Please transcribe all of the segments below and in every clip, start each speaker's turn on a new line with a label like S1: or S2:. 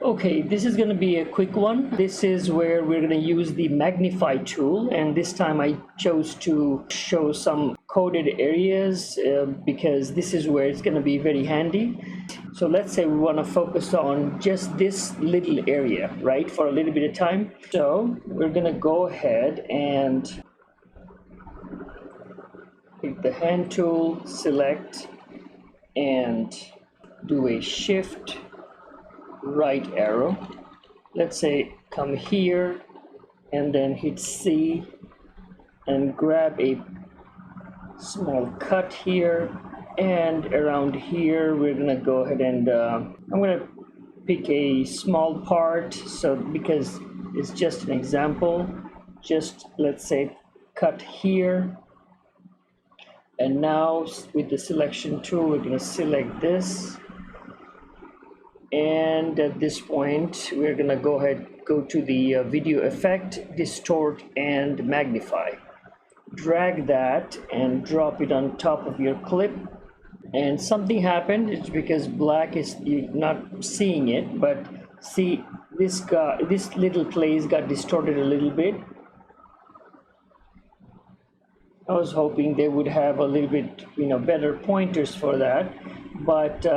S1: Okay, this is going to be a quick one. This is where we're going to use the Magnify tool, and this time I chose to show some coded areas because this is where it's going to be very handy. So let's say we want to focus on just this little area, right, for a little bit of time. So we're going to go ahead and pick the hand tool, select, and do a shift right arrow. Let's say come here and then hit C and grab a small cut here, and around here we're gonna go ahead and I'm gonna pick a small part, so because it's just an example, just let's say cut here, and now with the selection tool we're gonna select this. And at this point we're gonna go to the video effect, distort and magnify. Drag that and drop it on top of your clip, and something happened. It's because black is, you're not seeing it, but see this little place got distorted a little bit. I was hoping they would have a little bit better pointers for that, but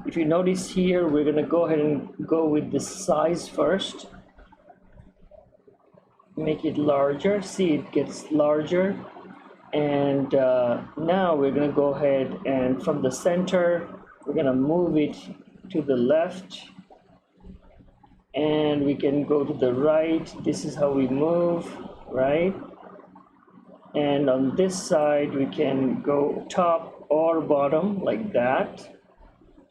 S1: if you notice here, we're going to go ahead and go with the size first. Make it larger. See, it gets larger. And now we're going to go ahead and from the center, we're going to move it to the left. And we can go to the right. This is how we move, right? And on this side, we can go top or bottom like that.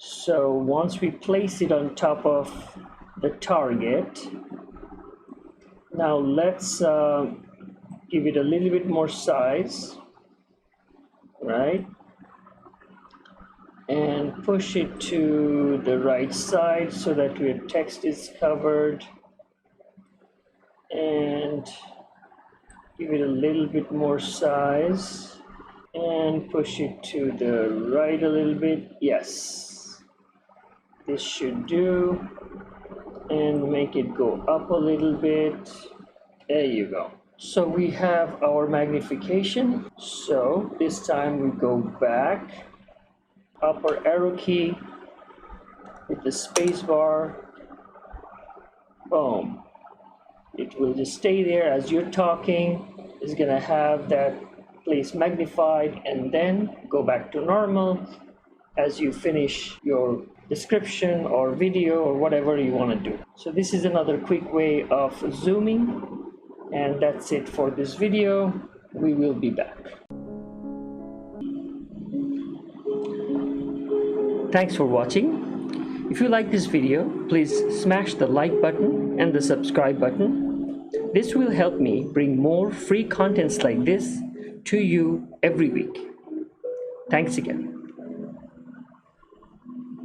S1: So once we place it on top of the target, now let's give it a little bit more size, right? And push it to the right side so that your text is covered, and give it a little bit more size and push it to the right a little bit. Yes. This should do, and make it go up a little bit. There you go. So we have our magnification. So this time we go back, upper arrow key with the space bar, boom. It will just stay there as you're talking. It's gonna have that place magnified and then go back to normal as you finish your description or video or whatever you want to do. So this is another quick way of zooming, and that's it for this video. We will be back. Thanks for watching. If you like this video, please smash the like button and the subscribe button. This will help me bring more free contents like this to you every week. Thanks again.